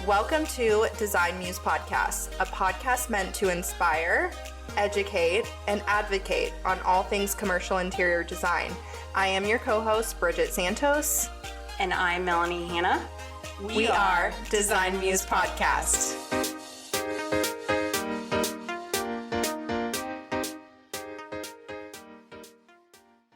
Welcome to Design Muse Podcast, a podcast meant to inspire, educate, and advocate on all things commercial interior design. I am your co-host, Bridget Santos. And I'm Melanie Hanna. We are Design Muse Podcast.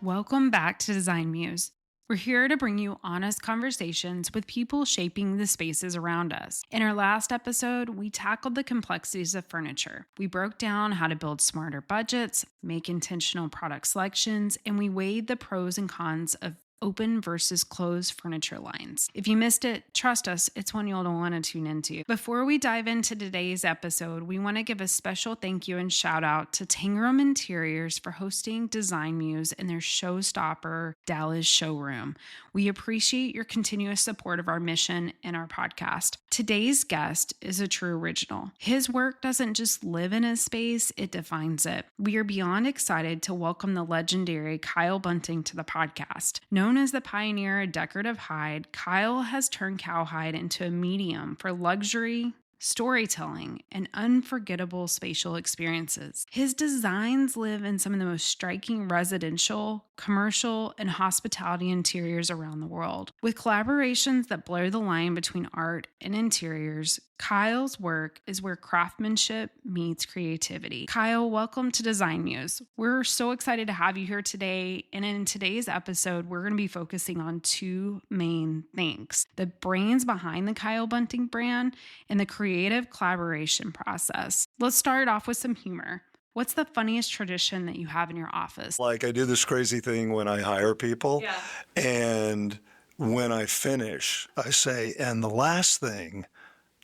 Welcome back to Design Muse. We're here to bring you honest conversations with people shaping the spaces around us. In our last episode, we tackled the complexities of furniture. We broke down how to build smarter budgets, make intentional product selections, and we weighed the pros and cons of open versus closed furniture lines. If you missed it, trust us, it's one you'll want to tune into. Before we dive into today's episode, we want to give a special thank you and shout out to Tangram Interiors for hosting Design Muse in their showstopper Dallas showroom. We appreciate your continuous support of our mission and our podcast. Today's guest is a true original. His work doesn't just live in his space, it defines it. We are beyond excited to welcome the legendary Kyle Bunting to the podcast. Known as the pioneer of decorative hide, Kyle has turned cowhide into a medium for luxury, storytelling, and unforgettable spatial experiences. His designs live in some of the most striking residential, commercial, and hospitality interiors around the world. With collaborations that blur the line between art and interiors, Kyle's work is where craftsmanship meets creativity. Kyle, welcome to Design Muse. We're so excited to have you here today. And in today's episode, we're going to be focusing on two main things: the brains behind the Kyle Bunting brand and the creative collaboration process. Let's start off with some humor. What's the funniest tradition that you have in your office? Like, I do this crazy thing when I hire people. Yeah. And when I finish, I say, and the last thing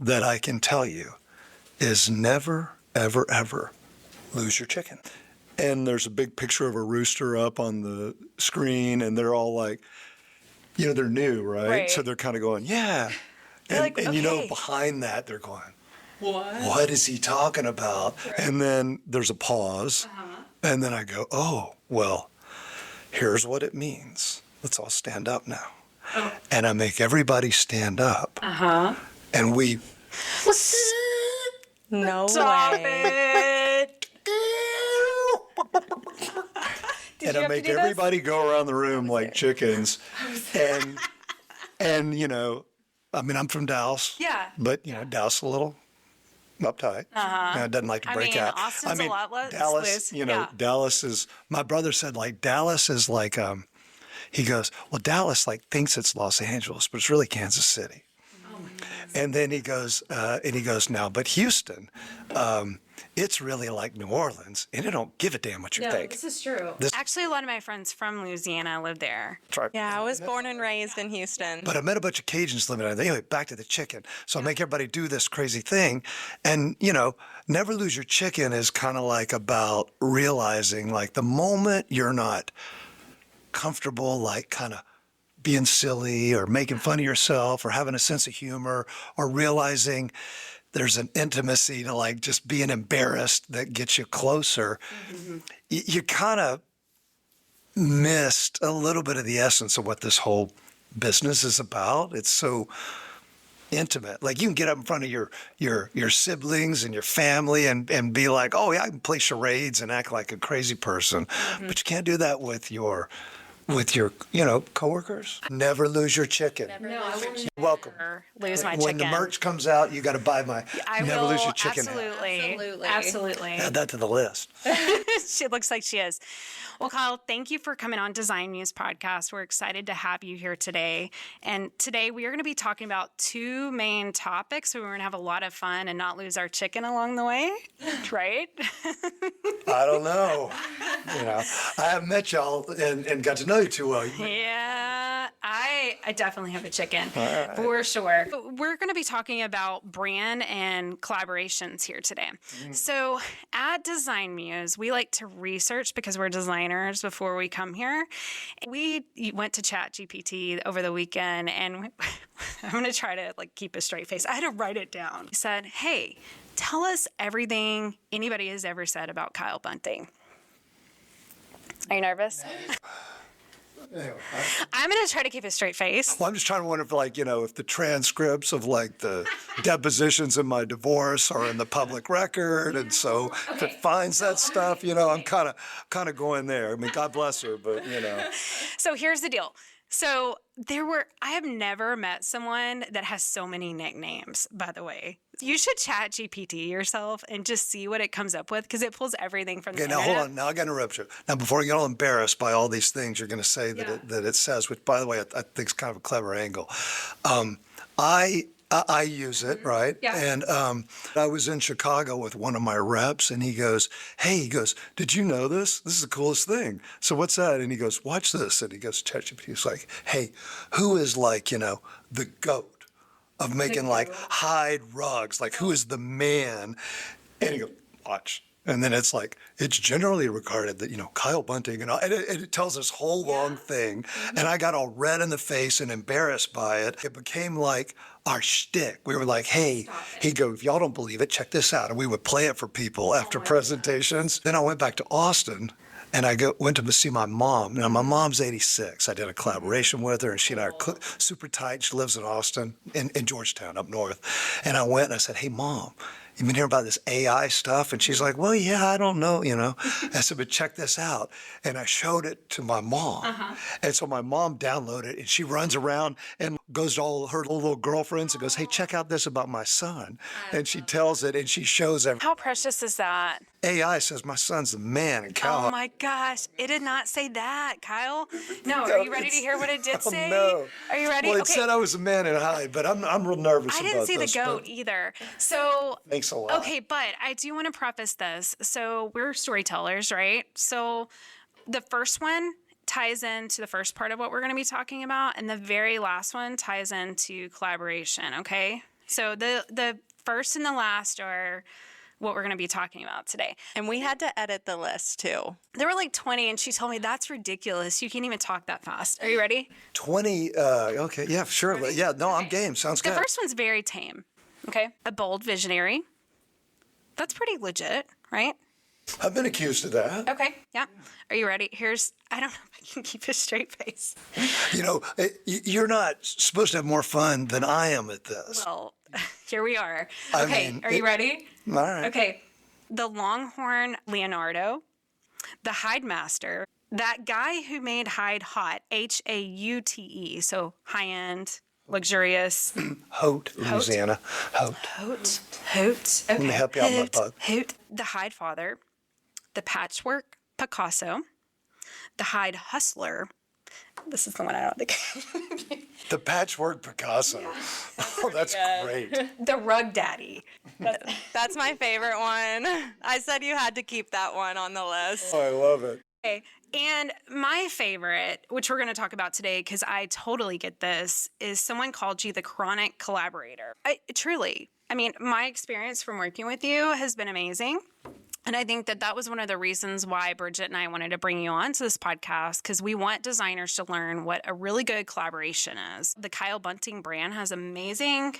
that I can tell you is never, ever, ever lose your chicken. And there's a big picture of a rooster up on the screen, and they're all like, they're new, right? So they're kind of going, yeah. And, like, and okay. behind that, they're going, what is he talking about? Right. And then there's a pause. And then I go, oh, well, here's what it means. Let's all stand up now. Oh. And I make everybody stand up. And we... No Stop way. it! And I make everybody go around the room like chickens. And I'm from Dallas. Yeah. But, Dallas a little uptight. Doesn't like to break out. Austin's a lot less Dallas, loose. Dallas is, my brother said, like, Dallas is like, he goes, well, Dallas, like, thinks it's Los Angeles, but it's really Kansas City. And then he goes, now, but Houston, it's really like New Orleans, and it don't give a damn what you think. This is true. Actually, a lot of my friends from Louisiana live there. Yeah, I was born and raised in Houston. But I met a bunch of Cajuns living there. Anyway, back to the chicken. So I make everybody do this crazy thing. And, never lose your chicken is kind of like about realizing, like, the moment you're not comfortable, like, kind of being silly or making fun of yourself or having a sense of humor or realizing there's an intimacy to, like, just being embarrassed that gets you closer, you kind of missed a little bit of the essence of what this whole business is about. It's so intimate. Like, you can get up in front of your siblings and your family and be like, oh, yeah, I can play charades and act like a crazy person. But you can't do that with your coworkers. Never lose your chicken. Welcome. Lose my when chicken. the merch comes out, you got to buy my I Never will, Lose Your Chicken. Absolutely. Add that to the list. She looks like she is. Well, Kyle, thank you for coming on Design Muse Podcast. We're excited to have you here today. And today we are going to be talking about two main topics. So we're going to have a lot of fun and not lose our chicken along the way, right? I don't know. I haven't met y'all and got to know you too well. Yeah, I definitely have a chicken, for sure. We're going to be talking about brand and collaborations here today. So at Design Muse, we like to research because we're designers before we come here. We went to ChatGPT over the weekend, and I'm going to try to keep a straight face. I had to write it down. He said, hey, tell us everything anybody has ever said about Kyle Bunting. Are you nervous? Anyway, I'm going to try to keep a straight face. well, I'm just trying to wonder if, like, if the transcripts of, like, the depositions in my divorce are in the public record, and so if it finds that stuff, I'm kind of going there. I mean, God bless her, but So here's the deal. So I have never met someone that has so many nicknames, by the way. You should chat GPT yourself and just see what it comes up with, because it pulls everything from the Okay, now internet. hold on. Now I got to interrupt you. Now, before you get all embarrassed by all these things you're going to say that it says, which, by the way, I think is kind of a clever angle. I use it, right? Yeah. And I was in Chicago with one of my reps, and he goes, did you know this? This is the coolest thing. So what's that? And he goes, watch this. And he goes, ChatGPT. He's like, hey, who is like, the GOAT of making like hide rugs? Like, who is the man? And he goes, watch. And then it's like, it's generally regarded that, Kyle Bunting, and it tells this whole long thing. And I got all red in the face and embarrassed by it. It became like our shtick. We were like, hey, he'd go, if y'all don't believe it, check this out. And we would play it for people after presentations. Then I went back to Austin. And I went to see my mom. Now, my mom's 86. I did a collaboration with her, and she and I are super tight. She lives in Austin, in Georgetown, up north. And I went and I said, hey, Mom, you been hearing about this AI stuff? And she's like, well, yeah, I don't know, I said, but check this out. And I showed it to my mom. And so my mom downloaded it, and she runs around and goes to all her little girlfriends and goes, hey, check out this about my son. And she tells it, and she shows everything. How precious is that? AI says my son's the man in Cal. Oh my gosh, it did not say that, Kyle. No, are you ready to hear what it did say? No. Are you ready? Well, it said I was a man in hide, but I'm real nervous I about didn't see this. the goat either. So Thanks a lot. Okay, but I do want to preface this. So we're storytellers, right? So the first one ties into the first part of what we're going to be talking about, and the very last one ties into collaboration, okay? So the first and the last are what we're going to be talking about today. And we had to edit the list too. There were like 20, and she told me, that's ridiculous. You can't even talk that fast. Are you ready? 20, okay, yeah, sure. Ready? Yeah, no, I'm game. Sounds good. The first one's very tame, okay? A bold visionary. That's pretty legit, right? I've been accused of that. Okay, yeah. Are you ready? I don't know if I can keep a straight face. You're not supposed to have more fun than I am at this. Well, here we are. Okay, are you ready? All right. Okay. The Longhorn Leonardo, the Hyde Master, that guy who made Hyde hot, Haute, so high-end, luxurious. Haute, Louisiana. Haute. Hoot. Okay. Let me help you out, my bug. Hoot. The Hyde Father, the Patchwork Picasso, the Hyde Hustler. This is the one I don't think. The Patchwork Picasso. Oh, that's great. The Rug Daddy. That's my favorite one. I said you had to keep that one on the list. Oh, I love it. Okay. And my favorite, which we're going to talk about today, because I totally get this, is someone called you the chronic collaborator. Truly. I mean, my experience from working with you has been amazing. And I think that was one of the reasons why Bridget and I wanted to bring you on to this podcast, because we want designers to learn what a really good collaboration is. The Kyle Bunting brand has amazing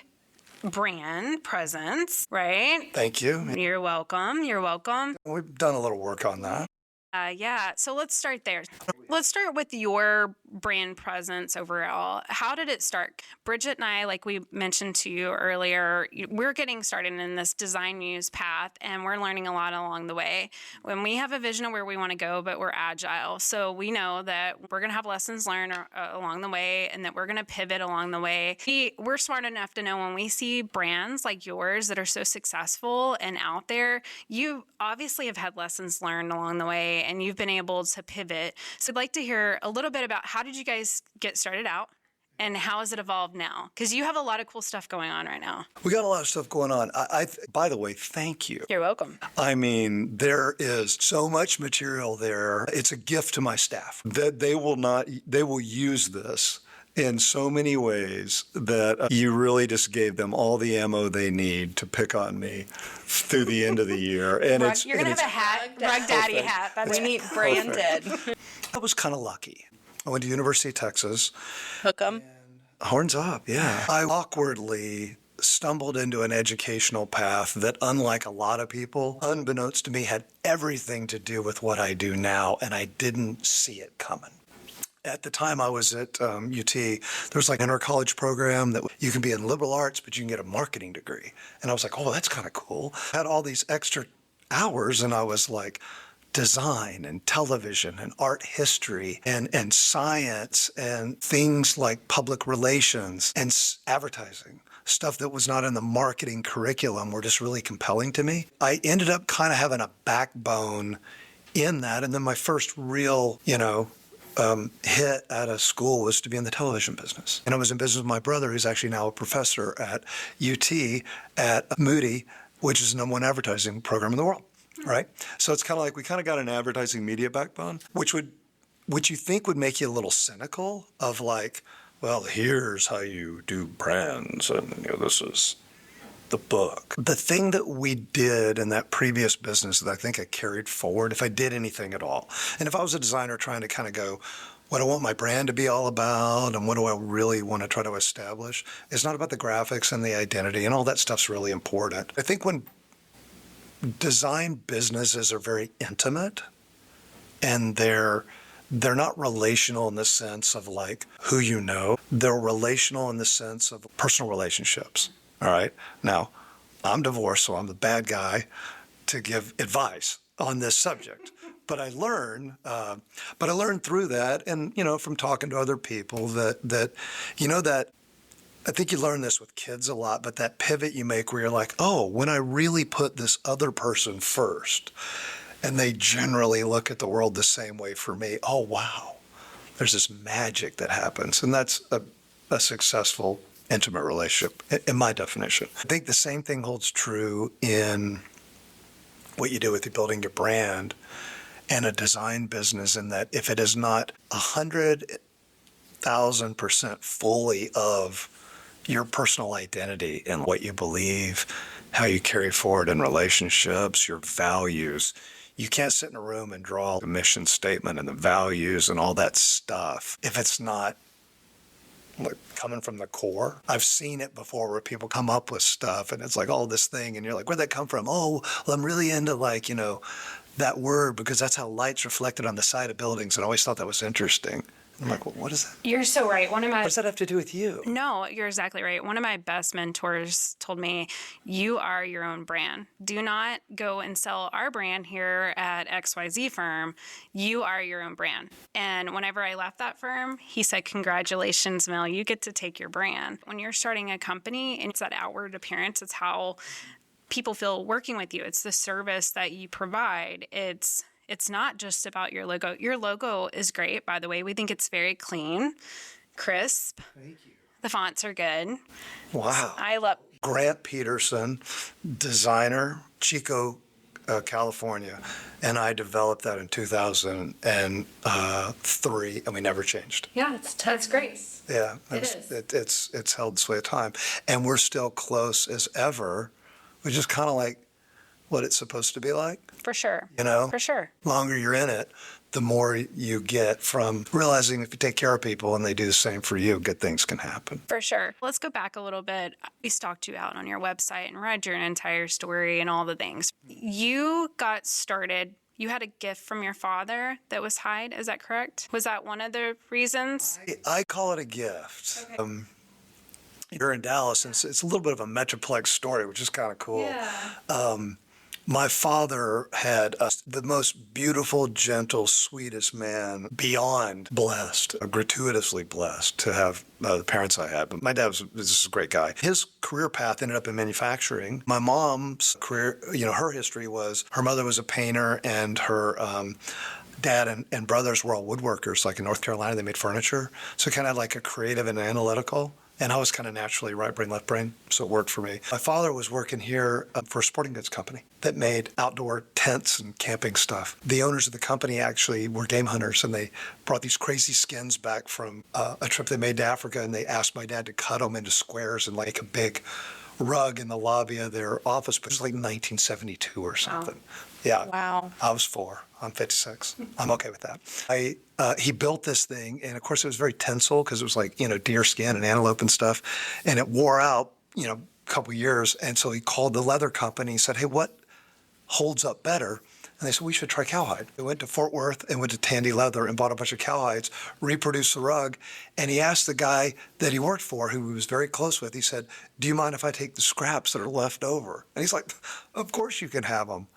brand presence, right? Thank you. You're welcome. You're welcome. We've done a little work on that. Yeah. So let's start there. Let's start with your brand presence overall. How did it start? Bridget and I, like we mentioned to you earlier, we're getting started in this Design Muse path, and we're learning a lot along the way. When we have a vision of where we want to go, but we're agile. So we know that we're going to have lessons learned along the way, and that we're going to pivot along the way. We're smart enough to know when we see brands like yours that are so successful and out there, you obviously have had lessons learned along the way, and you've been able to pivot. So I'd like to hear a little bit about how did you guys get started out, and how has it evolved now? Because you have a lot of cool stuff going on right now. We got a lot of stuff going on. By the way, thank you. You're welcome. I mean, there is so much material there. It's a gift to my staff that they will use this in so many ways that you really just gave them all the ammo they need to pick on me through the end of the year. And You're going to have a hat, Rug Daddy hat. We need branded. I was kind of lucky. I went to University of Texas. Hook 'em. Horns up, yeah. I awkwardly stumbled into an educational path that, unlike a lot of people, unbeknownst to me, had everything to do with what I do now, and I didn't see it coming. At the time I was at UT, there was like an inter-college program that you can be in liberal arts, but you can get a marketing degree. And I was like, oh, that's kind of cool. I had all these extra hours, and I was like, design and television and art history and science and things like public relations and advertising. Stuff that was not in the marketing curriculum were just really compelling to me. I ended up kind of having a backbone in that. And then my first real, hit at a school was to be in the television business. And I was in business with my brother, who's actually now a professor at UT at Moody, which is the #1 advertising program in the world, right? So it's kind of like we kind of got an advertising media backbone, which you think would make you a little cynical of like, well, here's how you do brands, and this is the book. The thing that we did in that previous business that I think I carried forward, if I did anything at all, and if I was a designer trying to kind of go, what I want my brand to be all about and what do I really want to try to establish, it's not about the graphics and the identity, and all that stuff's really important. I think when design businesses are very intimate and they're not relational in the sense of like who you know. They're relational in the sense of personal relationships. All right. Now, I'm divorced, so I'm the bad guy to give advice on this subject. But I learned through that, and from talking to other people that I think you learn this with kids a lot. But that pivot you make where you're like, oh, when I really put this other person first. And they generally look at the world the same way for me. Oh, wow. There's this magic that happens. And that's a successful, intimate relationship, in my definition. I think the same thing holds true in what you do with building your brand and a design business, in that if it is not 100,000% fully of your personal identity and what you believe, how you carry forward in relationships, your values, you can't sit in a room and draw a mission statement and the values and all that stuff if it's not like coming from the core. I've seen it before where people come up with stuff and it's like, oh, this thing, and you're like, where'd that come from? Oh, well, I'm really into that word because that's how light's reflected on the side of buildings, and I always thought that was interesting. I'm like, well, what is that? You're so right. What does that have to do with you? No, you're exactly right. One of my best mentors told me, you are your own brand. Do not go and sell our brand here at XYZ firm. You are your own brand. And whenever I left that firm, he said, congratulations, Mel, you get to take your brand. When you're starting a company, and it's that outward appearance, it's how people feel working with you. It's the service that you provide. It's not just about your logo. Your logo is great, by the way. We think it's very clean, crisp. Thank you. The fonts are good. Wow. I love Grant Peterson, designer, Chico, California, and I developed that in 2003, and we never changed. Yeah, that's great. Yeah, It's held sway of time, and we're still close as ever, which is kind of like what it's supposed to be like. For sure. For sure. Longer you're in it, the more you get from realizing if you take care of people and they do the same for you, good things can happen. For sure. Let's go back a little bit. We stalked you out on your website and read your entire story and all the things. You got started. You had a gift from your father that was Hyde. Is that correct? Was that one of the reasons? I call it a gift. Okay. You're in Dallas, and it's a little bit of a Metroplex story, which is kind of cool. Yeah. My father had the most beautiful, gentle, sweetest man, beyond blessed, gratuitously blessed to have the parents I had. But my dad was a great guy. His career path ended up in manufacturing. My mom's career, her history was her mother was a painter, and her dad and brothers were all woodworkers. Like in North Carolina, they made furniture. So kind of like a creative and analytical. And I was kind of naturally right brain, left brain, so it worked for me. My father was working here for a sporting goods company that made outdoor tents and camping stuff. The owners of the company actually were game hunters, and they brought these crazy skins back from a trip they made to Africa, and they asked my dad to cut them into squares and like a big rug in the lobby of their office. But it was like 1972 or something. Wow. Yeah. Wow. I was 4. I'm 56. I'm okay with that. He built this thing, and of course it was very tinsel because it was like, deer skin and antelope and stuff. And it wore out, a couple years. And so he called the leather company and said, hey, what holds up better? And they said, we should try cowhide. We went to Fort Worth and went to Tandy Leather and bought a bunch of cowhides, reproduced the rug. And he asked the guy that he worked for, who he was very close with, he said, do you mind if I take the scraps that are left over? And he's like, of course you can have them.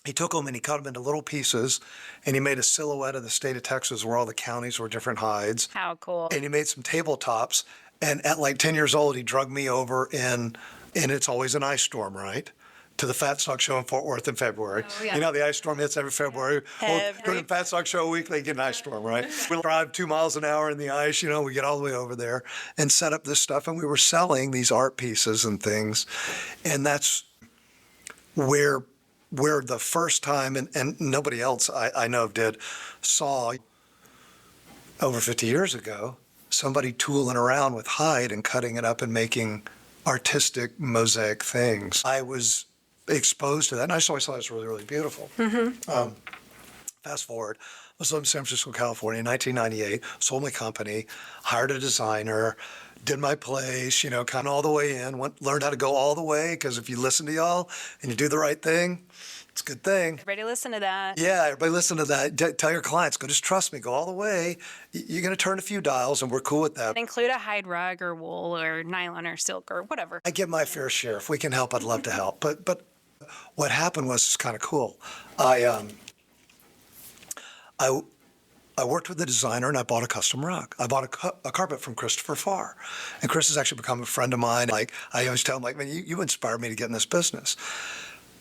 He took them and he cut them into little pieces, and he made a silhouette of the state of Texas where all the counties were different hides. How cool. And he made some tabletops. And at like 10 years old, he drug me over in, and it's always an ice storm, right? To the Fat Stock Show in Fort Worth in February. Oh, yeah. You know, the ice storm hits every February. Well, go to the Fat Stock Show week, they get an ice storm, right? We'll drive 2 miles an hour in the ice, you know, we get all the way over there and set up this stuff. And we were selling these art pieces and things. And that's where the first time, and nobody else I know of did, saw over 50 years ago, somebody tooling around with hide and cutting it up and making artistic mosaic things. I was exposed to that, and I just always thought it was really, really beautiful. Fast forward, I was living in San Francisco, California in 1998, sold my company, hired a designer, did my place, you know, kind of all the way in, learned how to go all the way, because if you listen to y'all and you do the right thing, it's a good thing. Everybody listen to that. Yeah, everybody listen to that. Tell your clients, go just trust me, go all the way. You're going to turn a few dials, and we're cool with that. Include a hide rug or wool or nylon or silk or whatever. I get my fair share. If we can help, I'd love to help. But what happened was kind of cool. I worked with a designer and I bought a custom rug. I bought a carpet from Christopher Farr. And Chris has actually become a friend of mine. Like, I always tell him, like, man, you inspired me to get in this business.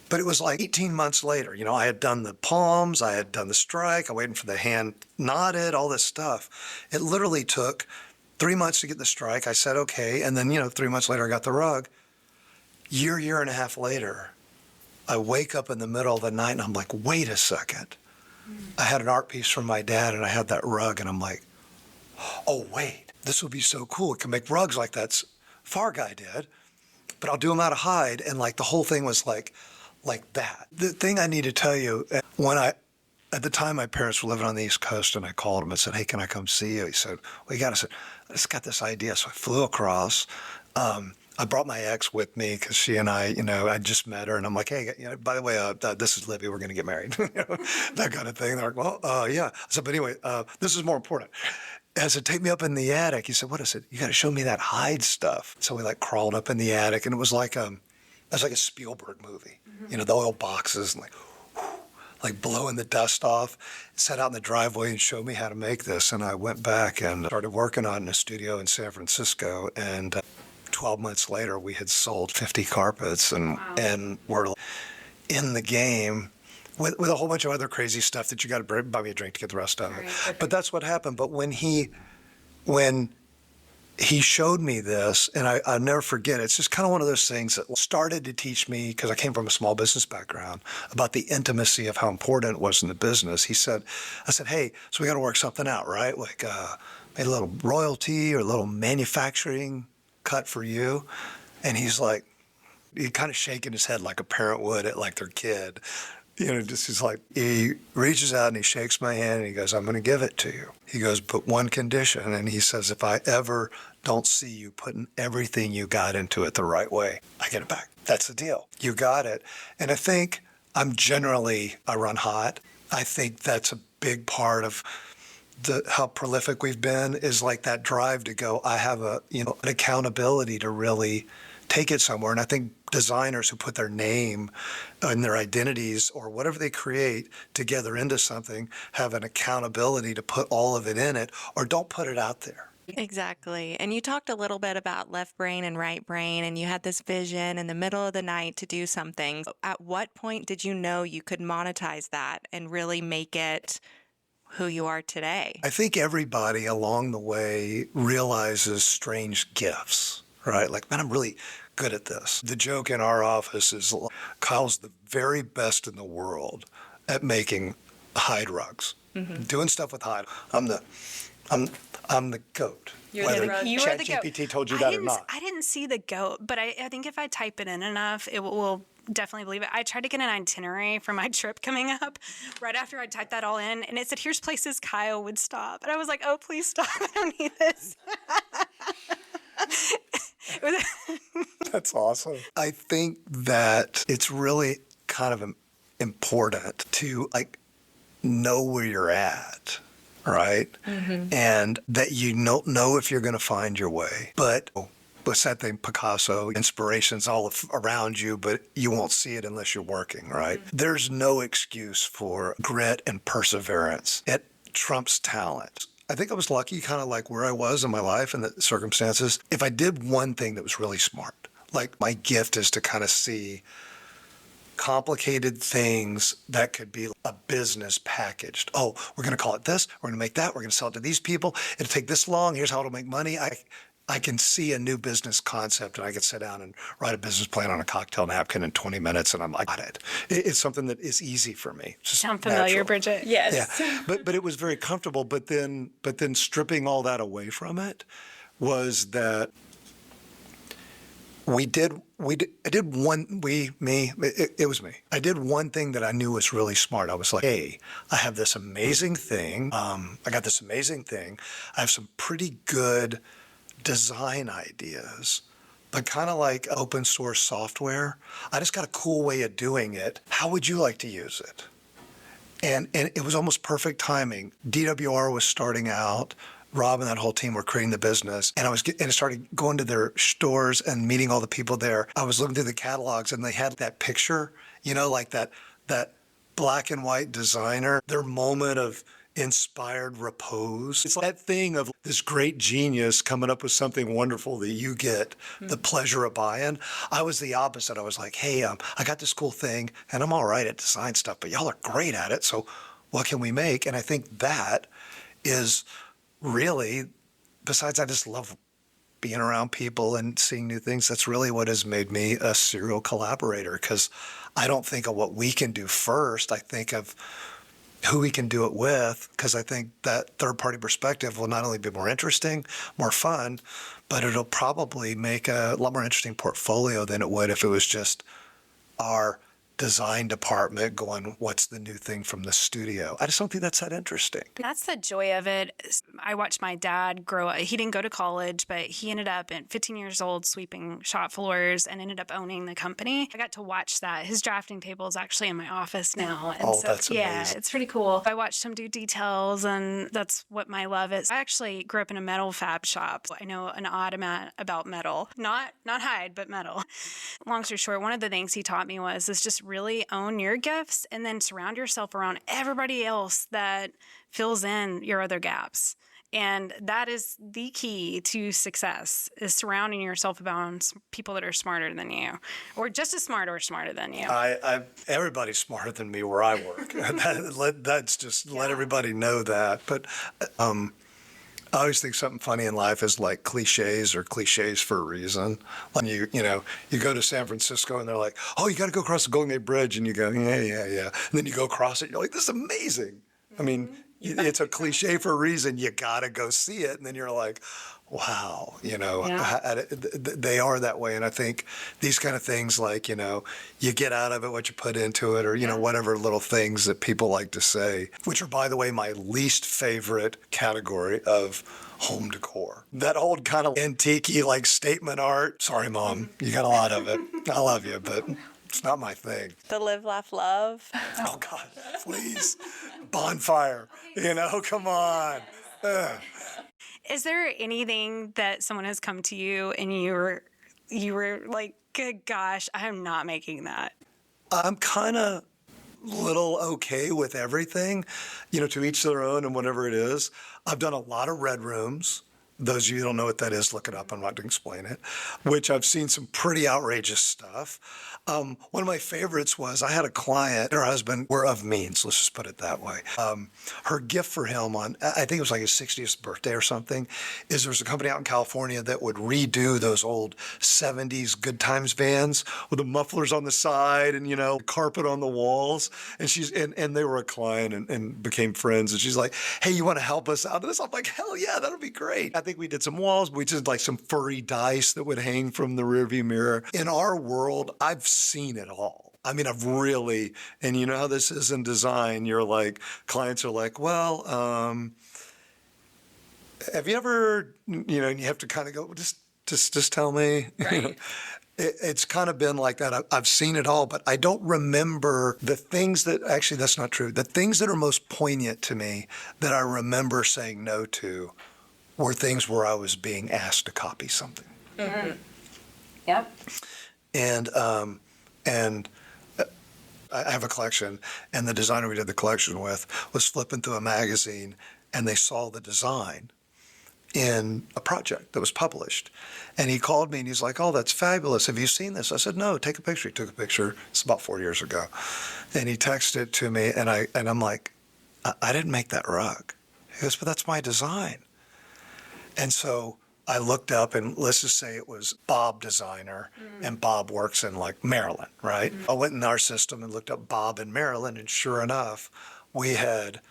But it was like 18 months later. You know, I had done the palms, I had done the strike, I waiting for the hand knotted, all this stuff. It literally took 3 months to get the strike. I said, okay. And then, 3 months later, I got the rug. Year and a half later, I wake up in the middle of the night and I'm like, wait a second. I had an art piece from my dad and I had that rug and I'm like, oh, wait, this would be so cool. It can make rugs like that Farr guy did, but I'll do them out of hide. And like the whole thing was like that. The thing I need to tell you, at the time my parents were living on the East Coast and I called him and said, hey, can I come see you? He said, well, I said, I just got this idea. So I flew across. I brought my ex with me because she and I, I just met her, and I'm like, hey, by the way, this is Libby. We're going to get married, that kind of thing. They're like, well, yeah. I said, but anyway, this is more important. I said, take me up in the attic. He said, what? I said, you got to show me that hide stuff. So we crawled up in the attic, and it was like a Spielberg movie, the oil boxes and like blowing the dust off, sat out in the driveway and showed me how to make this. And I went back and started working on it in a studio in San Francisco, and 12 months later, we had sold 50 carpets and were in the game with a whole bunch of other crazy stuff that you got to buy me a drink to get the rest of it. Right. But that's what happened. But when he showed me this, and I'll never forget, it's just kind of one of those things that started to teach me, because I came from a small business background, about the intimacy of how important it was in the business. I said, hey, so we got to work something out, right? Like maybe a little royalty or a little manufacturing cut for you. And he's like, he kind of shaking his head like a parent would at like their kid. He reaches out and he shakes my hand and he goes, I'm going to give it to you. He goes, but one condition. And he says, if I ever don't see you putting everything you got into it the right way, I get it back. That's the deal. You got it. And I think I run hot. I think that's a big part of how prolific we've been, is like that drive to go, I have an accountability to really take it somewhere. And I think designers who put their name and their identities or whatever they create together into something have an accountability to put all of it in it, or don't put it out there. Exactly. And you talked a little bit about left brain and right brain, and you had this vision in the middle of the night to do something. At what point did you know you could monetize that and really make it who you are today? I think everybody along the way realizes strange gifts, right? Like, man, I'm really good at this. The joke in our office is Kyle's the very best in the world at making hide rugs, doing stuff with hide. I'm the goat. You're the goat. ChatGPT told you that or not. I didn't see the goat, but I think if I type it in enough, it will definitely believe it. I tried to get an itinerary for my trip coming up right after I typed that all in, and it said, here's places Kyle would stop. And I was like, oh, please stop. I don't need this. That's awesome. I think that it's really kind of important to like know where you're at, right? And that you don't know if you're going to find your way. But what's that thing, Picasso, inspiration's all around you, but you won't see it unless you're working, right? There's no excuse for grit and perseverance. It trumps talent. I think I was lucky kind of like where I was in my life and the circumstances. If I did one thing that was really smart, like my gift is to kind of see complicated things that could be a business packaged. Oh, we're going to call it this. We're going to make that. We're going to sell it to these people. It'll take this long. Here's how it'll make money. I can see a new business concept and I can sit down and write a business plan on a cocktail napkin in 20 minutes and I'm like, got it. It's something that is easy for me. Sound familiar, natural. Bridget? Yes. Yeah, but it was very comfortable. But then stripping all that away from it was that it was me. I did one thing that I knew was really smart. I was like, hey, I have this amazing thing. I have some pretty good design ideas, but kind of like open source software. I just got a cool way of doing it. How would you like to use it? And it was almost perfect timing. DWR was starting out. Rob and that whole team were creating the business, and I started going to their stores and meeting all the people there. I was looking through the catalogs, and they had that picture, like that black and white designer, their moment of inspired repose. It's that thing of this great genius coming up with something wonderful that you get the pleasure of buying. I was the opposite. I was like, hey, I got this cool thing, and I'm all right at design stuff, but y'all are great at it, so what can we make? And I think that is really, besides I just love being around people and seeing new things, that's really what has made me a serial collaborator, because I don't think of what we can do first. I think of who we can do it with, because I think that third-party perspective will not only be more interesting, more fun, but it'll probably make a lot more interesting portfolio than it would if it was just our design department going, what's the new thing from the studio? I just don't think that's that interesting. That's the joy of it. I watched my dad grow up. He didn't go to college, but he ended up at 15 years old sweeping shop floors and ended up owning the company. I got to watch that. His drafting table is actually in my office now. And That's amazing. Yeah, it's pretty cool. I watched him do details, and that's what my love is. I actually grew up in a metal fab shop. I know an odd amount about metal. Not hide, but metal. Long story short, one of the things he taught me was just really own your gifts and then surround yourself around everybody else that fills in your other gaps. And that is the key to success, is surrounding yourself around people that are smarter than you, or just as smart or smarter than you. Everybody's smarter than me where I work. Let everybody know that. But I always think something funny in life is like cliches for a reason. When you go to San Francisco and they're like, oh, you got to go across the Golden Gate Bridge. And you go, yeah. And then you go across it and you're like, this is amazing. I mean, it's a cliche for a reason. You got to go see it. And then you're like, wow, they are that way. And I think these kind of things like, you get out of it what you put into it, or, whatever little things that people like to say, which are, by the way, my least favorite category of home decor. That old kind of antique-y like statement art. Sorry, Mom, you got a lot of it. I love you, but it's not my thing. The live, laugh, love. Oh, God, please. Bonfire, come on. Is there anything that someone has come to you and you were like, good gosh, I'm not making that? I'm kind of little okay with everything, to each their own and whatever it is. I've done a lot of red rooms. Those of you who don't know what that is, look it up. I'm not going to explain it, which I've seen some pretty outrageous stuff. One of my favorites was I had a client, her husband were of means, let's just put it that way. Her gift for him on, I think it was like his 60th birthday or something, is there was a company out in California that would redo those old 70s Good Times vans with the mufflers on the side and, carpet on the walls. And and they were a client and became friends. And she's like, hey, you want to help us out of this? I'm like, hell yeah, that'll be great. I think we did some walls. We did like some furry dice that would hang from the rearview mirror. In our world, I've seen it all. I mean, I've really, and you know how this is in design, you're like, clients are like, well, have you ever, and you have to kind of go, just tell me. Right. It's kind of been like that. I've seen it all, but I don't remember the things that, actually, that's not true. The things that are most poignant to me that I remember saying no to were things where I was being asked to copy something. Mm-hmm. Yep. And I have a collection, and the designer we did the collection with was flipping through a magazine, and they saw the design in a project that was published. And he called me and he's like, "Oh, that's fabulous. Have you seen this?" I said, "No, take a picture." He took a picture. It's about 4 years ago. And he texted it to me, and I'm like, I didn't make that rug. He goes, "But that's my design." And so I looked up, and let's just say it was Bob Designer, and Bob works in like Maryland, right? I went in our system and looked up Bob in Maryland, and sure enough, we had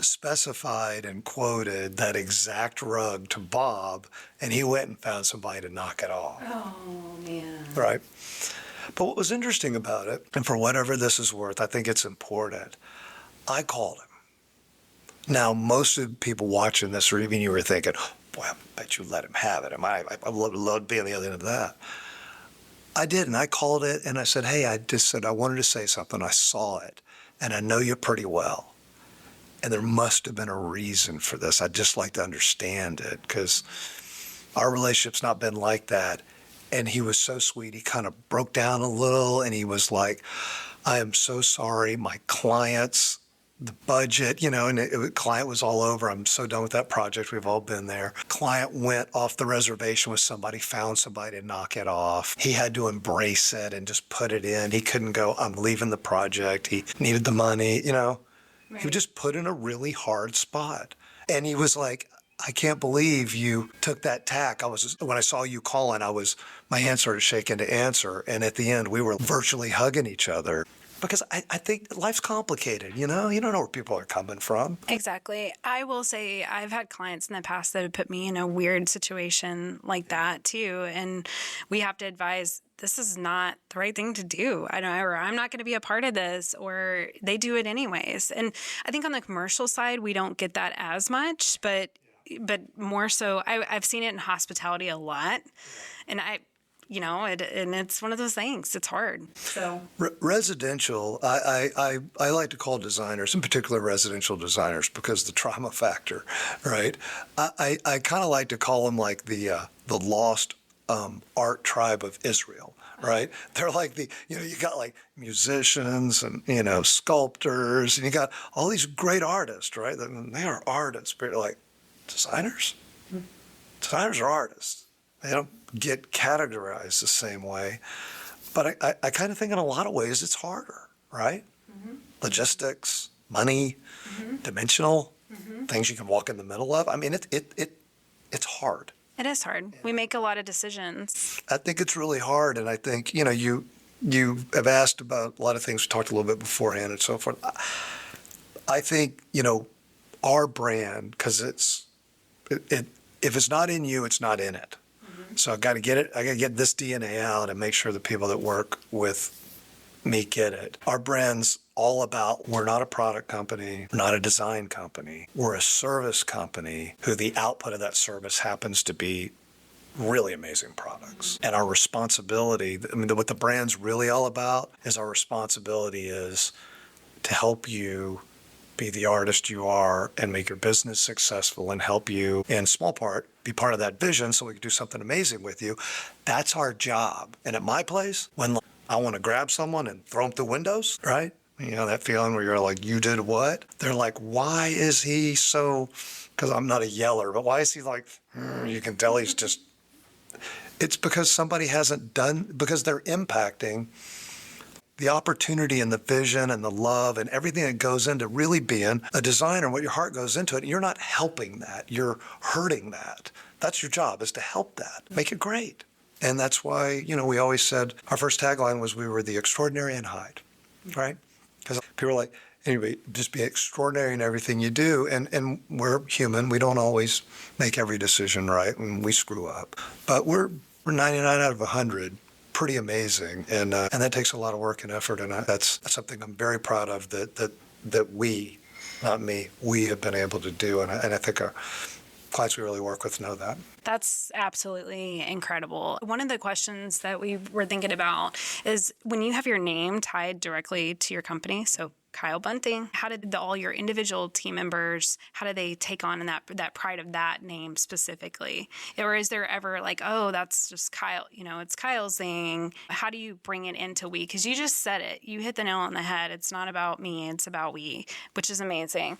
specified and quoted that exact rug to Bob, and he went and found somebody to knock it off. Oh, man. Right. But what was interesting about it, and for whatever this is worth, I think it's important, I called him. Now, most of the people watching this, or even you, were thinking, "Boy, I bet you let him have it. I would love to be on the other end of that." I didn't. I called it, and I said, "Hey, I wanted to say something. I saw it, and I know you pretty well. And there must have been a reason for this. I'd just like to understand it, because our relationship's not been like that." And he was so sweet. He kind of broke down a little, and he was like, "I am so sorry. My clients, the budget, and the client was all over. I'm so done with that project. We've all been there. Client went off the reservation with somebody, found somebody to knock it off. He had to embrace it and just put it in. He couldn't go, I'm leaving the project. He needed the money, Right. He was just put in a really hard spot." And he was like, "I can't believe you took that tack." When I saw you calling, my hands started shaking to answer. And at the end, we were virtually hugging each other. Because I think life's complicated, You don't know where people are coming from. Exactly. I will say I've had clients in the past that have put me in a weird situation like that too. And we have to advise, this is not the right thing to do. Or I'm not going to be a part of this, or they do it anyways. And I think on the commercial side, we don't get that as much, but more so, I've seen it in hospitality a lot. And and it's one of those things. It's hard. So residential, I like to call designers, in particular residential designers, because the trauma factor, right? I kind of like to call them like the lost art tribe of Israel, right? They're like you got like musicians and, sculptors, and you got all these great artists, right? They are artists, but like designers? Designers are artists. They don't get categorized the same way. But I kind of think in a lot of ways it's harder, right? Mm-hmm. Logistics, money, dimensional, things you can walk in the middle of. I mean, it's hard. It is hard. We make a lot of decisions. I think it's really hard. And I think, you have asked about a lot of things. We talked a little bit beforehand and so forth. I think, our brand, because if it's not in you, it's not in it. So I got to get this DNA out and make sure the people that work with me get it. Our brand's all about, we're not a product company, we're not a design company. We're a service company who the output of that service happens to be really amazing products. And our responsibility, what the brand's really all about is our responsibility is to help you be the artist you are and make your business successful and help you, in small part, be part of that vision so we can do something amazing with you. That's our job. And at my place, when I want to grab someone and throw them through windows, right? That feeling where you're like, you did what? They're like, why is he so, because I'm not a yeller, but why is he like, you can tell he's just, it's because somebody hasn't done, because they're impacting the opportunity and the vision and the love and everything that goes into really being a designer, what your heart goes into it. You're not helping that. You're hurting that. That's your job, is to help that. Make it great. And that's why, we always said, our first tagline was, we were the extraordinary and hide, right? Because people are like, anyway, just be extraordinary in everything you do. And we're human. We don't always make every decision right, and we screw up. But we're 99 out of 100. Pretty amazing, and that takes a lot of work and effort, and that's something I'm very proud of that we, not me, we have been able to do, and I think clients we really work with know that. That's absolutely incredible. One of the questions that we were thinking about is when you have your name tied directly to your company, so Kyle Bunting, how did all your individual team members, how do they take on that pride of that name specifically? Or is there ever like, oh, that's just Kyle, it's Kyle's thing. How do you bring it into we? Because you just said it. You hit the nail on the head. It's not about me. It's about we, which is amazing.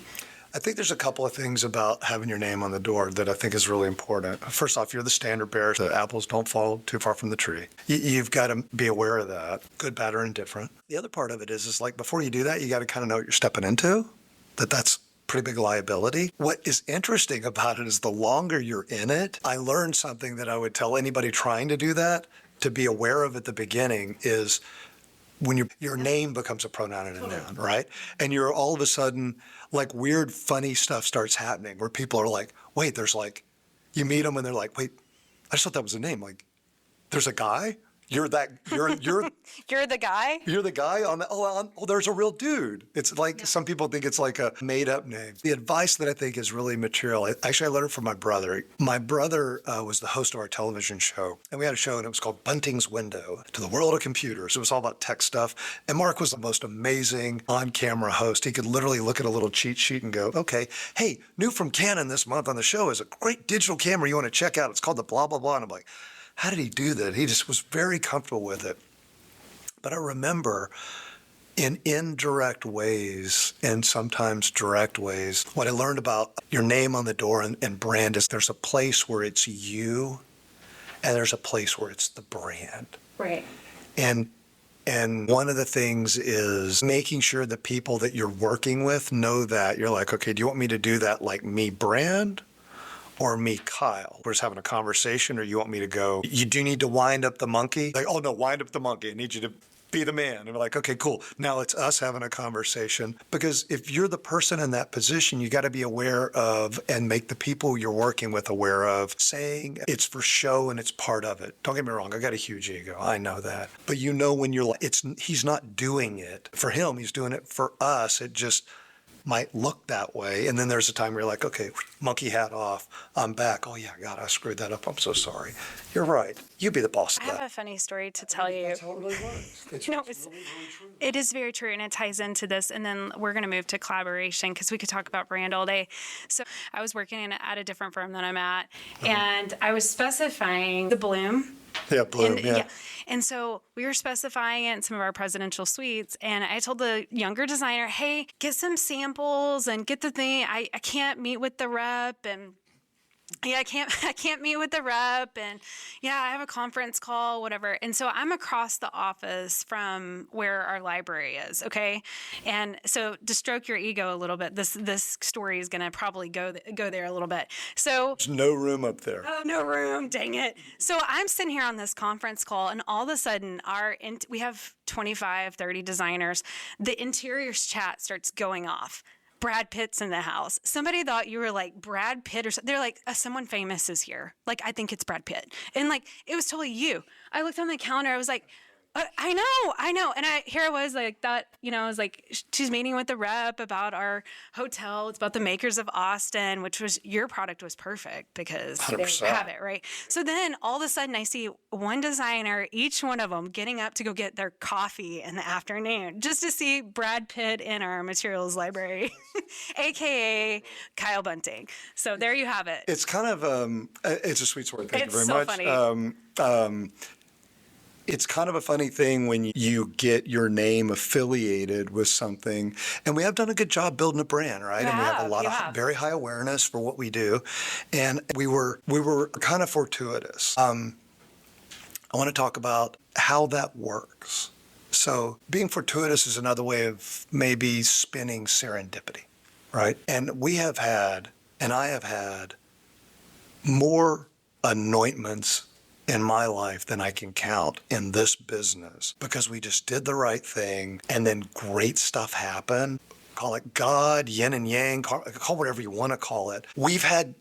I think there's a couple of things about having your name on the door that I think is really important. First off, you're the standard bearer. The apples don't fall too far from the tree. You've got to be aware of that, good, bad, or indifferent. The other part of it is like before you do that, you got to kind of know what you're stepping into, that's pretty big liability. What is interesting about it is the longer you're in it, I learned something that I would tell anybody trying to do that to be aware of at the beginning is when your name becomes a pronoun and a noun, right? And you're all of a sudden, like weird, funny stuff starts happening where people are like, wait, there's like, you meet them and they're like, wait, I just thought that was a name. Like, there's a guy? You're the guy? You're the guy there's a real dude. It's like, some people think it's like a made up name. The advice that I think is really material, actually I learned it from my brother. My brother was the host of our television show, and we had a show and it was called Bunting's Window to the World of Computers. It was all about tech stuff. And Mark was the most amazing on-camera host. He could literally look at a little cheat sheet and go, okay, hey, new from Canon this month on the show is a great digital camera you want to check out. It's called the blah, blah, blah. And I'm like, how did he do that? He just was very comfortable with it. But I remember in indirect ways and sometimes direct ways, what I learned about your name on the door and brand is there's a place where it's you and there's a place where it's the brand. Right. And one of the things is making sure the people that you're working with know that. You're like, okay, do you want me to do that like me brand? Or me, Kyle. We're just having a conversation, or you want me to go, you do need to wind up the monkey? Like, oh no, wind up the monkey. I need you to be the man. And we're like, okay, cool. Now it's us having a conversation. Because if you're the person in that position, you got to be aware of and make the people you're working with aware of saying it's for show and it's part of it. Don't get me wrong. I got a huge ego. I know that. But you know when you're like, he's not doing it for him. He's doing it for us. It just might look that way. And then there's a time where you're like, okay, monkey hat off. I'm back. Oh yeah, God, I screwed that up. I'm so sorry. You're right. You be the boss of I that. have a funny story to tell you. That's how it really was. It's No, really, really true. It is very true, and it ties into this. And then we're going to move to collaboration because we could talk about brand all day. So I was working at a different firm than I'm at, and I was specifying the bloom. Yeah, bloom, And, yeah. And so we were specifying it in some of our presidential suites. And I told the younger designer, hey, get some samples and get the thing. I can't meet with the rep. And I can't meet with the rep. And I have a conference call, whatever. And so I'm across the office from where our library is. Okay. And so to stroke your ego a little bit, this story is going to probably go there a little bit. So There's no room up there. oh, no room. Dang it. So I'm sitting here on this conference call, and all of a sudden we have 25, 30 designers. The interiors chat starts going off. Brad Pitt's in the house. Somebody thought you were like Brad Pitt or something. They're like, someone famous is here. Like, I think it's Brad Pitt. And like, it was totally you. I looked on the calendar. I was like, I know. And here I was like that, I was like, she's meeting with the rep about our hotel. It's about the makers of Austin, which was, your product was perfect because 100%. they have it, right? So then all of a sudden I see one designer, each one of them getting up to go get their coffee in the afternoon just to see Brad Pitt in our materials library, AKA Kyle Bunting. So there you have it. It's kind of, it's a sweet story. Thank you very so much. funny. It's kind of a funny thing when you get your name affiliated with something. And we have done a good job building a brand, right? And we have a lot of very high awareness for what we do. And we were kind of fortuitous. I want to talk about how that works. So being fortuitous is another way of maybe spinning serendipity, right? And I have had more anointments in my life than I can count in this business because we just did the right thing and then great stuff happened. Call it God, yin and yang, call whatever you want to call it. We've had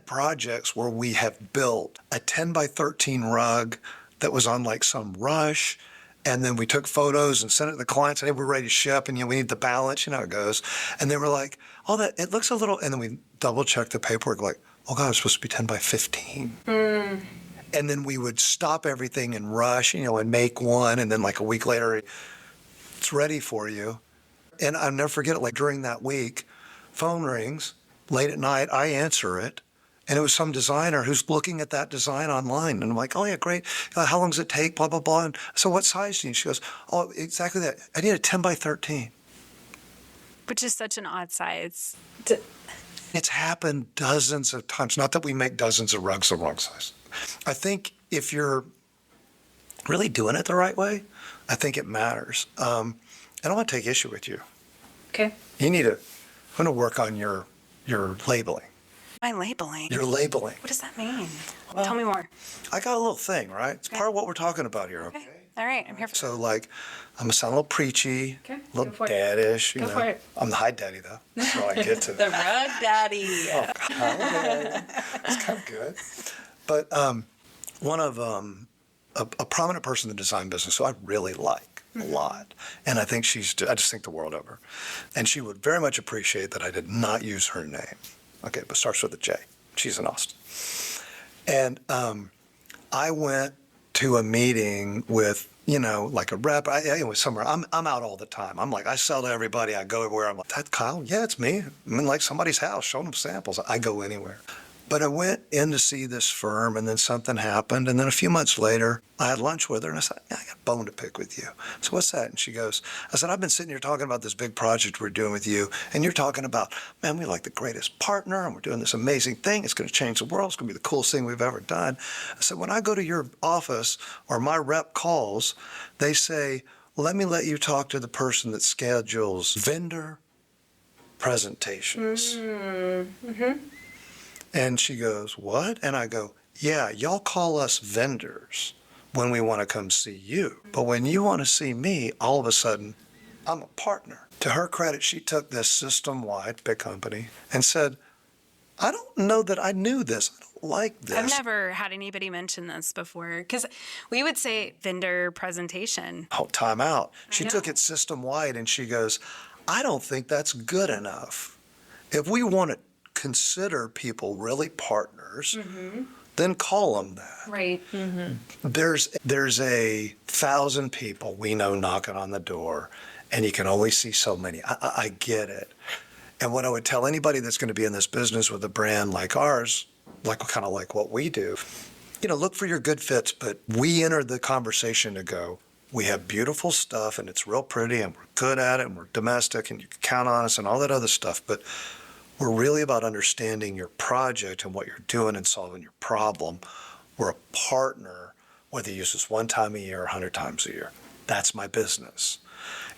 projects where we have built a 10 by 13 rug that was on like some rush And then we took photos and sent it to the clients, and hey, we're ready to ship, and we need the balance, how it goes. And they were like, oh, that it looks a little, and then we double checked the paperwork, like, oh God, it's supposed to be 10 by 15. And then we would stop everything and rush, and make one, and then like a week later, it's ready for you. And I'll never forget it, like during that week, phone rings, late at night, I answer it. And it was some designer who's looking at that design online. And I'm like, oh, yeah, great. How long does it take? Blah, blah, blah. And so what size do you need? She goes, oh, exactly that. I need a 10 by 13. Which is such an odd size. It's happened dozens of times. Not that we make dozens of rugs the wrong size. I think if you're really doing it the right way, I think it matters. And I want to take issue with you. Okay. You need to, I'm going to work on your labeling. My labeling? Your labeling. What does that mean? Tell me more. I got a little thing, right? It's part of what we're talking about here, okay? All right, I'm here for So, like, I'm going to sound a little preachy, Okay, a little go for it. daddish, Go for it. I'm the high daddy, though. That's how I get to The rug daddy. Oh, it's kind of good. But one of a prominent person in the design business who I really like a lot, and I think I just think the world of her. And she would very much appreciate that I did not use her name. Okay, but starts with a J. She's in Austin. And I went to a meeting with, like a rep. I was somewhere. I'm out all the time. I'm like, I sell to everybody. I go everywhere. I'm like, that Kyle? Yeah, it's me. I'm in like somebody's house showing them samples. I go anywhere. But I went in to see this firm, and then something happened. And then a few months later, I had lunch with her, and I said, I got a bone to pick with you. So what's that? And she goes, I said, I've been sitting here talking about this big project we're doing with you, and you're talking about, man, we're like the greatest partner, and we're doing this amazing thing. It's going to change the world. It's going to be the coolest thing we've ever done. I said, when I go to your office or my rep calls, they say, let me let you talk to the person that schedules vendor presentations. Mm-hmm. And she goes, what? And I go, yeah, y'all call us vendors when we want to come see you. But when you want to see me, all of a sudden, I'm a partner. To her credit, she took this system-wide, big company, and said, I don't know that I knew this. I don't like this. I've never had anybody mention this before, because we would say vendor presentation. Oh, time out. She took it system-wide, and she goes, I don't think that's good enough. If we want to consider people really partners, then call them that. Right. Mm-hmm. There's 1,000 people we know knocking on the door, and you can only see so many. I get it. And what I would tell anybody that's going to be in this business with a brand like ours, kind of like what we do, look for your good fits, but we enter the conversation to go, we have beautiful stuff, and it's real pretty, and we're good at it, and we're domestic, and you can count on us, and all that other stuff, but we're really about understanding your project and what you're doing and solving your problem. We're a partner, whether you use this one time a year or 100 times a year. That's my business.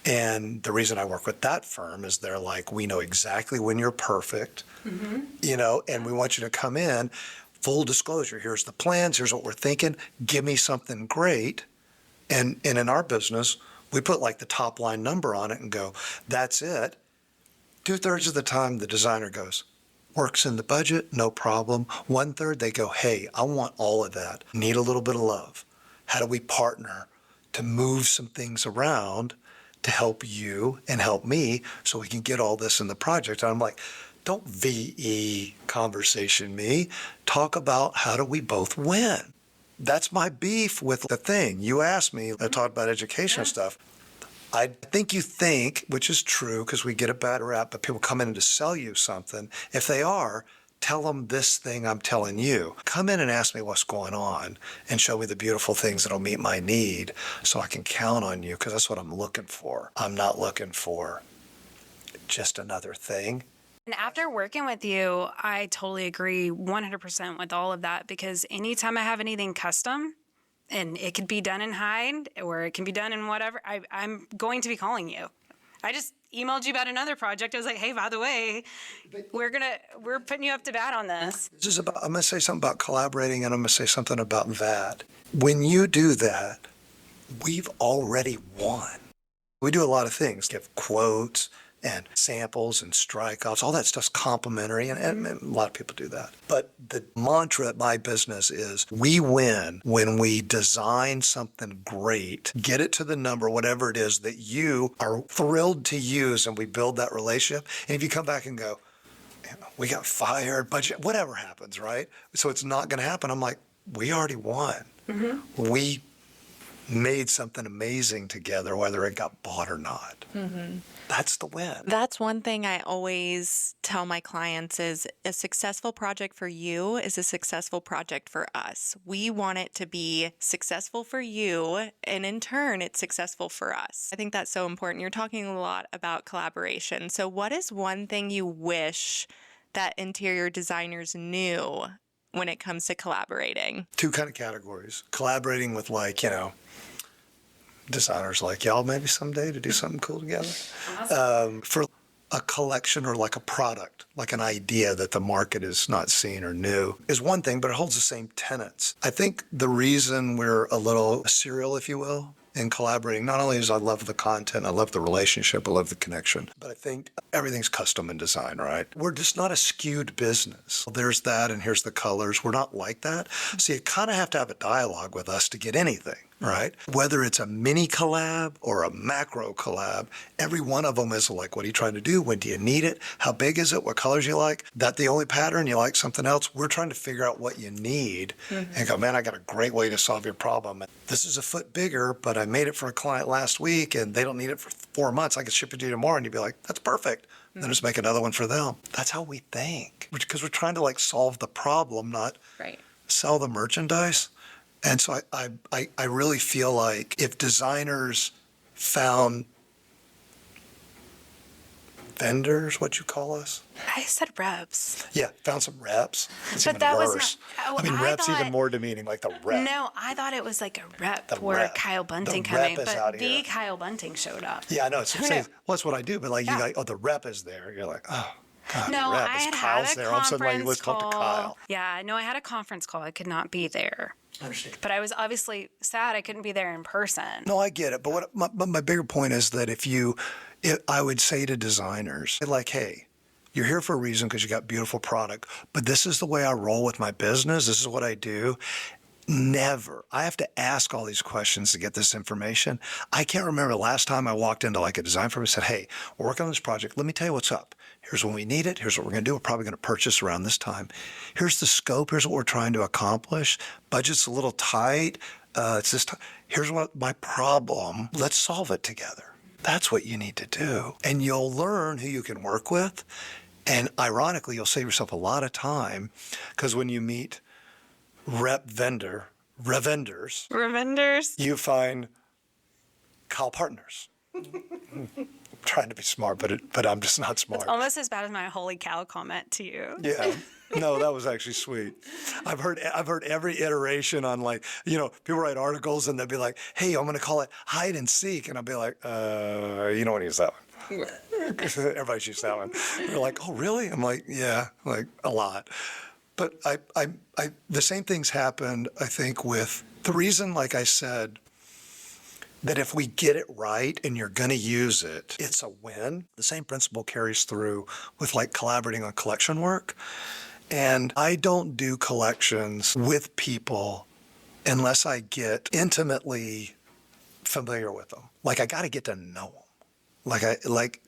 And the reason I work with that firm is they're like, we know exactly when you're perfect, and we want you to come in, full disclosure. Here's the plans. Here's what we're thinking. Give me something great. And in our business, we put like the top line number on it and go, that's it. 2/3 of the time, the designer goes, works in the budget, no problem. 1/3, they go, hey, I want all of that. Need a little bit of love. How do we partner to move some things around to help you and help me so we can get all this in the project? And I'm like, don't VE conversation me. Talk about how do we both win. That's my beef with the thing. You asked me, I talked about education stuff. I think you think, which is true because we get a bad rap, but people come in to sell you something. If they are, tell them this thing I'm telling you. Come in and ask me what's going on and show me the beautiful things that'll meet my need so I can count on you, because that's what I'm looking for. I'm not looking for just another thing. And after working with you, I totally agree 100% with all of that, because anytime I have anything custom, and it could be done in Hyde or it can be done in whatever, I'm going to be calling you. I just emailed you about another project. I was like, hey, by the way, we're putting you up to bat on this. This is about, I'm going to say something about collaborating, and I'm going to say something about that. When you do that, we've already won. We do a lot of things, give quotes and samples and strike-offs. All that stuff's complimentary, and a lot of people do that. But the mantra at my business is we win when we design something great, get it to the number, whatever it is that you are thrilled to use, and we build that relationship. And if you come back and go, we got fired, budget, whatever happens, right? So it's not going to happen. I'm like, we already won. We made something amazing together, whether it got bought or not. That's the win. That's one thing I always tell my clients is a successful project for you is a successful project for us. We want it to be successful for you, and in turn, it's successful for us. I think that's so important. You're talking a lot about collaboration. So what is one thing you wish that interior designers knew when it comes to collaborating? Two kind of categories. Collaborating with designers like y'all maybe someday to do something cool together. For a collection or like a product, like an idea that the market is not seeing or new is one thing, but it holds the same tenets. I think the reason we're a little serial, if you will, in collaborating, not only is I love the content, I love the relationship, I love the connection, but I think everything's custom in design, right? We're just not a skewed business. There's that, and here's the colors. We're not like that. So you kind of have to have a dialogue with us to get anything, right? Whether it's a mini collab or a macro collab, every one of them is like, what are you trying to do? When do you need it? How big is it? What colors you like? That the only pattern? You like something else? We're trying to figure out what you need and go, man, I got a great way to solve your problem. This is a foot bigger, but I made it for a client last week and they don't need it for 4 months. I can ship it to you tomorrow. And you'd be like, that's perfect. And then just make another one for them. That's how we think. Because we're trying to solve the problem, not sell the merchandise. And so I really feel like if designers found vendors, what you call us? I said reps. Yeah, found some reps. It's But even that was worse. not. I mean, reps even more demeaning, like the rep. No, I thought it was like a rep The for rep. Kyle Bunting The coming, rep is but out the here. Kyle Bunting showed up. Yeah, I know. It's Who saying, knew? well, that's what I do. But you Yeah. like, oh, the rep is there. You're like, oh, God, No, the rep. I Is had Kyle's had a there? All of a sudden, conference let's talk to call. Kyle. Yeah, no, I had a conference call. I could not be there. I understand. But I was obviously sad I couldn't be there in person. No, I get it. But my bigger point is that I would say to designers, like, hey, you're here for a reason because you got beautiful product, but this is the way I roll with my business. This is what I do. Never. I have to ask all these questions to get this information. I can't remember the last time I walked into like a design firm and said, hey, we're working on this project. Let me tell you what's up. Here's when we need it. Here's what we're going to do. We're probably going to purchase around this time. Here's the scope. Here's what we're trying to accomplish. Budget's a little tight. It's this time. Here's what my problem. Let's solve it together. That's what you need to do. And you'll learn who you can work with. And ironically, you'll save yourself a lot of time because when you meet revendors, Revenders? you find Kyle partners. I'm trying to be smart, but I'm just not smart. Almost as bad as my holy cow comment to you. Yeah. No, that was actually sweet. I've heard every iteration on people write articles and they'll be like, hey, I'm going to call it hide and seek. And I'll be like, you don't want to use that one. Everybody's used that one. They're like, oh, really? I'm like, yeah, like a lot. But the same things happened, I think, with the reason, like I said, that if we get it right and you're going to use it, it's a win. The same principle carries through with collaborating on collection work. And I don't do collections with people unless I get intimately familiar with them. I got to get to know them.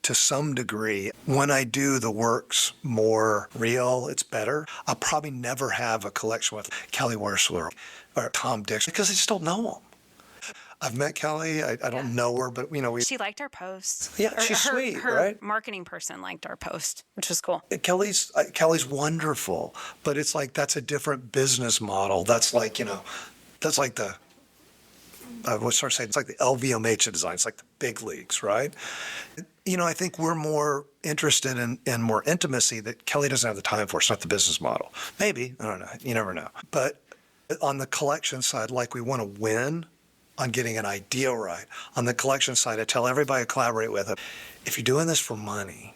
To some degree, when I do the works more real, it's better. I'll probably never have a collection with Kelly Wersler or Tom Dixon because I just don't know them. I've met Kelly. I don't know her, but we. She liked our post. Yeah, she's sweet, her right? marketing person liked our post, which was cool. Kelly's wonderful, but it's that's a different business model. That's that's like the. What's I saying? It's like the LVMH of design. It's like the big leagues, right? I think we're more interested in more intimacy that Kelly doesn't have the time for. It's not the business model. Maybe. I don't know. You never know. But on the collection side, we want to win on getting an idea right. On the collection side, I tell everybody I collaborate with, if you're doing this for money,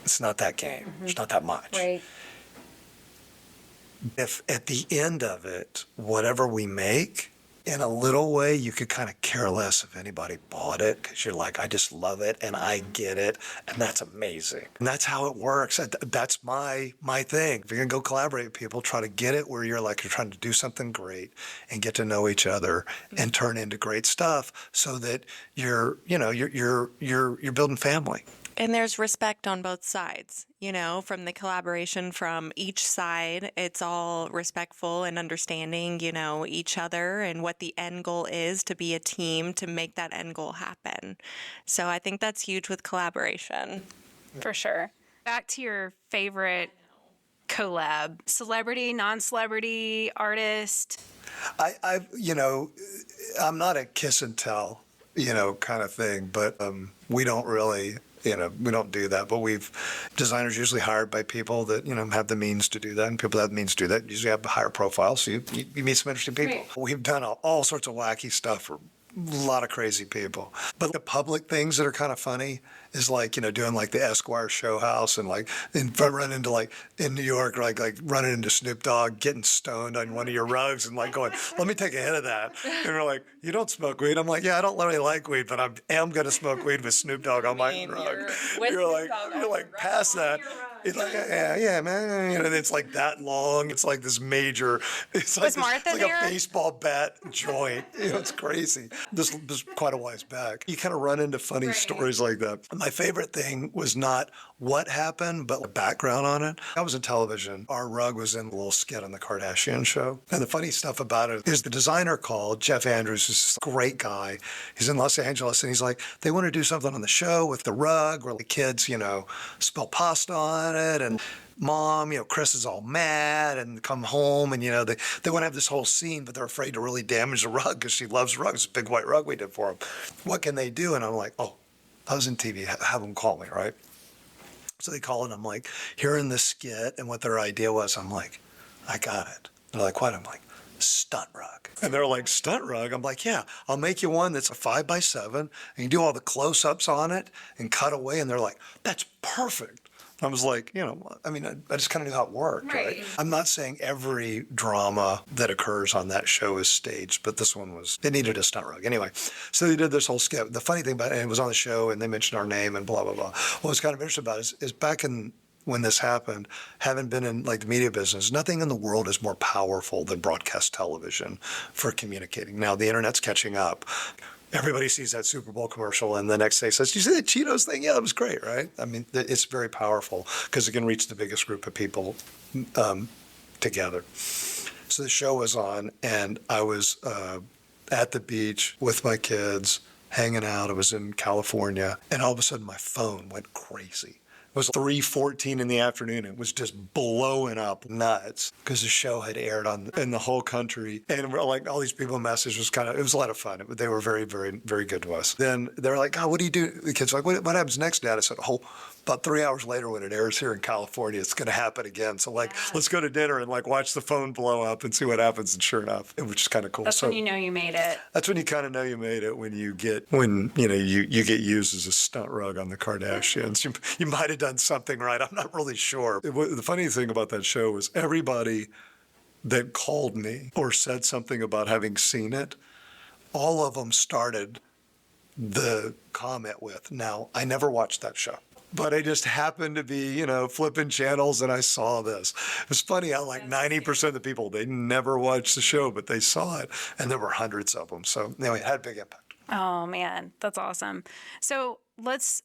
it's not that game. Mm-hmm. It's not that much. Right. If at the end of it, whatever we make in a little way, you could kind of care less if anybody bought it because you're like, I just love it and I get it. And that's amazing. And that's how it works. That's my thing. If you're going to go collaborate with people, try to get it where you're like, you're trying to do something great and get to know each other and turn into great stuff so that you're building family. And there's respect on both sides, from the collaboration from each side. It's all respectful and understanding, each other and what the end goal is to be a team to make that end goal happen. So I think that's huge with collaboration. For sure. Back to your favorite collab, celebrity, non-celebrity, artist. I'm not a kiss and tell, kind of thing, but we don't really... we don't do that, but designers usually hired by people that, have the means to do that, and people that have the means to do that usually have a higher profile, so you meet some interesting people. Right. We've done all sorts of wacky stuff for a lot of crazy people. But the public things that are kind of funny is like, doing like the Esquire show house and like running into like in New York, like running into Snoop Dogg, getting stoned on one of your rugs and like going, let me take a hit of that. And we're like, you don't smoke weed? I'm like, yeah, I don't really like weed, but I am going to smoke weed with Snoop Dogg on my rug. You're like past that. It's like, yeah, man. And it's like that long. It's like this major. It's like, a baseball bat joint. It's crazy. This was quite a while back. You kind of run into funny stories like that. My favorite thing was not what happened, but the background on it. I was in television. Our rug was in a little skit on the Kardashian show. And the funny stuff about it is the designer called, Jeff Andrews, is a great guy. He's in Los Angeles, and he's like, they want to do something on the show with the rug where the kids, spill pasta on it, and Mom, Chris is all mad and come home, and, they want to have this whole scene, but they're afraid to really damage the rug because she loves rugs. It's a big white rug we did for them. What can they do? And I'm like, I was in TV, have them call me, right? So they call and I'm like, hearing this skit and what their idea was, I'm like, I got it. They're like, what? I'm like, stunt rug. And they're like, stunt rug? I'm like, yeah, I'll make you one that's a 5x7 and you do all the close-ups on it and cut away. And they're like, that's perfect. I was like, I just kind of knew how it worked, right? I'm not saying every drama that occurs on that show is staged, but this one it needed a stunt rug. Anyway, so they did this whole skit. The funny thing about it, and it was on the show, and they mentioned our name and blah, blah, blah. What was kind of interesting about it is back when this happened, having been in like the media business, nothing in the world is more powerful than broadcast television for communicating. Now, the internet's catching up. Everybody sees that Super Bowl commercial and the next day says, did you see that Cheetos thing? Yeah, that was great, right? I mean, it's very powerful because it can reach the biggest group of people together. So the show was on and I was at the beach with my kids, hanging out. I was in California and all of a sudden my phone went crazy. It was 3:14 in the afternoon. It was just blowing up nuts because the show had aired in the whole country. And we're like, all these people messaged it was a lot of fun. They were very, very, very good to us. Then they were like, what do you do? The kids were like, what happens next, Dad? I said, about 3 hours later when it airs here in California, it's going to happen again. So let's go to dinner and watch the phone blow up and see what happens. And sure enough, which is kind of cool. That's when you know you made it. That's when you kind of know you made it, when you get used as a stunt rug on the Kardashians. You might have done something right. I'm not really sure. The funny thing about that show was everybody that called me or said something about having seen it, all of them started the comment with, now, I never watched that show. But I just happened to be, flipping channels and I saw this. It was funny how 90% of the people, they never watched the show, but they saw it. And there were hundreds of them. So anyway, it had a big impact. Oh, man, that's awesome. So let's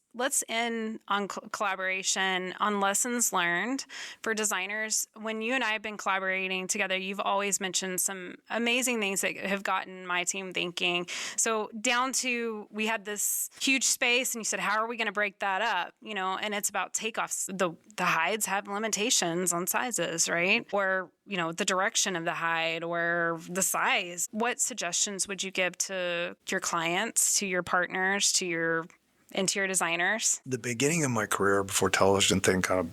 end on collaboration, on lessons learned for designers. When you and I have been collaborating together, you've always mentioned some amazing things that have gotten my team thinking. So down to, we had this huge space and you said, how are we going to break that up? And it's about takeoffs. The hides have limitations on sizes, right? Or, the direction of the hide or the size. What suggestions would you give to your clients, to your partners, to your interior designers? The beginning of my career before television thing kind of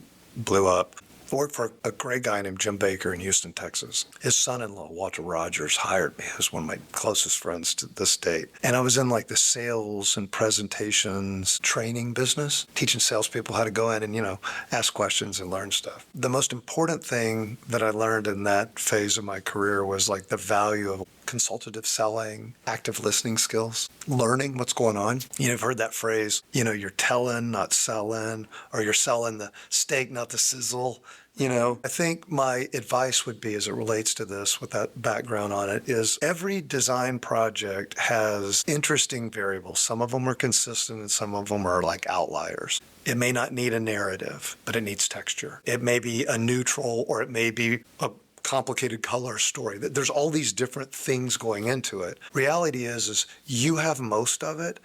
blew up, I worked for a great guy named Jim Baker in Houston, Texas. His son-in-law, Walter Rogers, hired me. He was one of my closest friends to this date. And I was in the sales and presentations training business, teaching salespeople how to go in and, ask questions and learn stuff. The most important thing that I learned in that phase of my career was the value of consultative selling, active listening skills, learning what's going on. You've heard that phrase, you're telling, not selling, or you're selling the steak, not the sizzle. I think my advice would be, as it relates to this with that background on it, is every design project has interesting variables. Some of them are consistent and some of them are like outliers. It may not need a narrative, but it needs texture. It may be a neutral, or it may be a complicated color story. There's all these different things going into it. Reality is you have most of it.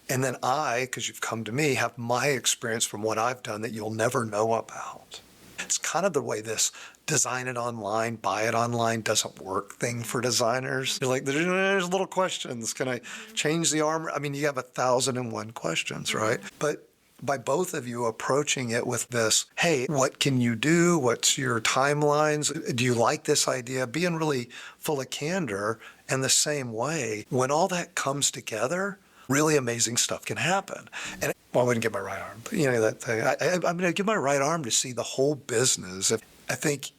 And then because you've come to me, have my experience from what I've done that you'll never know about. It's kind of the way this design it online, buy it online doesn't work thing for designers. You're like, there's little questions. Can I change the armor? I mean, you have 1,001 questions, right? But by both of you approaching it with this, hey, what can you do? What's your timelines? Do you like this idea? Being really full of candor, and the same way, when all that comes together, really amazing stuff can happen. And I wouldn't give my right arm, but that thing. I'm going to give my right arm to see the whole business. I think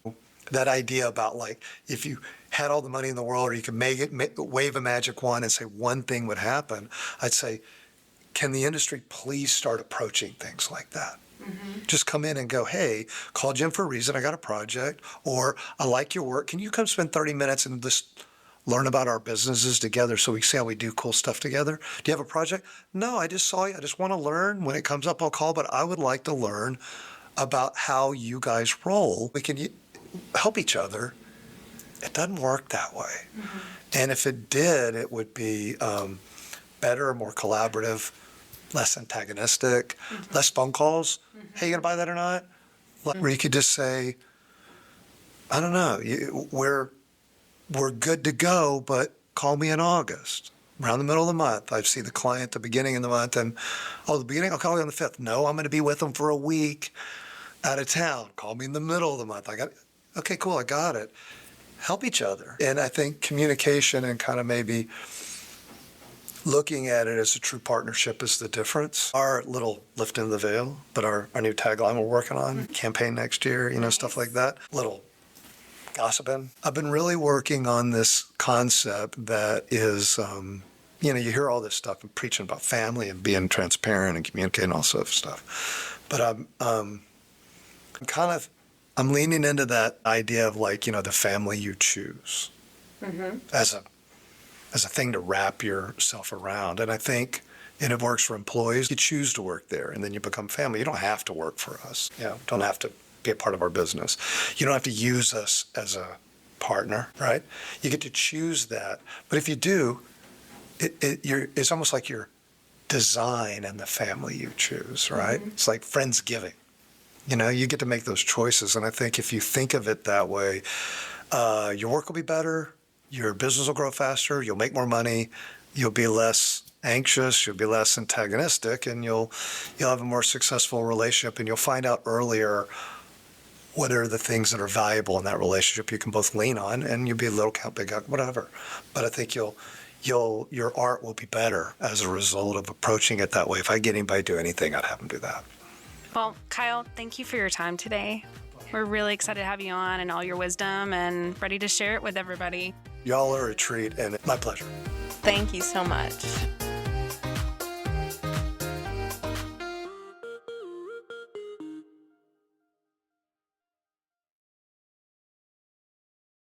that idea about like, if you had all the money in the world, or you could wave a magic wand and say one thing would happen, I'd say, can the industry please start approaching things like that? Mm-hmm. Just come in and go, hey, called you in for a reason. I got a project, or I like your work. Can you come spend 30 minutes and just learn about our businesses together so we see how we do cool stuff together? Do you have a project? No, I just saw you. I just want to learn. When it comes up, I'll call, but I would like to learn about how you guys roll. We can help each other. It doesn't work that way. Mm-hmm. And if it did, it would be better, more collaborative, less antagonistic, less phone calls. Hey, you going to buy that or not? Where you could just say, I don't know, we're good to go, but call me in August, around the middle of the month. I see the client at the beginning of the month, and, the beginning, I'll call you on the 5th. No, I'm going to be with them for a week out of town. Call me in the middle of the month. Okay, cool, I got it. Help each other. And I think communication and kind of maybe looking at it as a true partnership is the difference. Our little lift in the veil, but our new tagline we're working on, campaign next year, stuff like that. Little gossiping. I've been really working on this concept that is, you hear all this stuff and preaching about family and being transparent and communicating all sorts of stuff. But I'm leaning into that idea of like, the family you choose as a thing to wrap yourself around. And I think, and it works for employees, you choose to work there and then you become family. You don't have to work for us. Don't have to be a part of our business. You don't have to use us as a partner, right? You get to choose that. But if you do, it's almost like your design and the family you choose, right? Mm-hmm. It's like Friendsgiving. You get to make those choices. And I think if you think of it that way, your work will be better, your business will grow faster, you'll make more money, you'll be less anxious, you'll be less antagonistic, and you'll have a more successful relationship, and you'll find out earlier what are the things that are valuable in that relationship you can both lean on, and you'll be a little count, big count, whatever. But I think your art will be better as a result of approaching it that way. If I get anybody to do anything, I'd have them do that. Well, Kyle, thank you for your time today. We're really excited to have you on and all your wisdom and ready to share it with everybody. Y'all are a treat, and my pleasure. Thank you so much.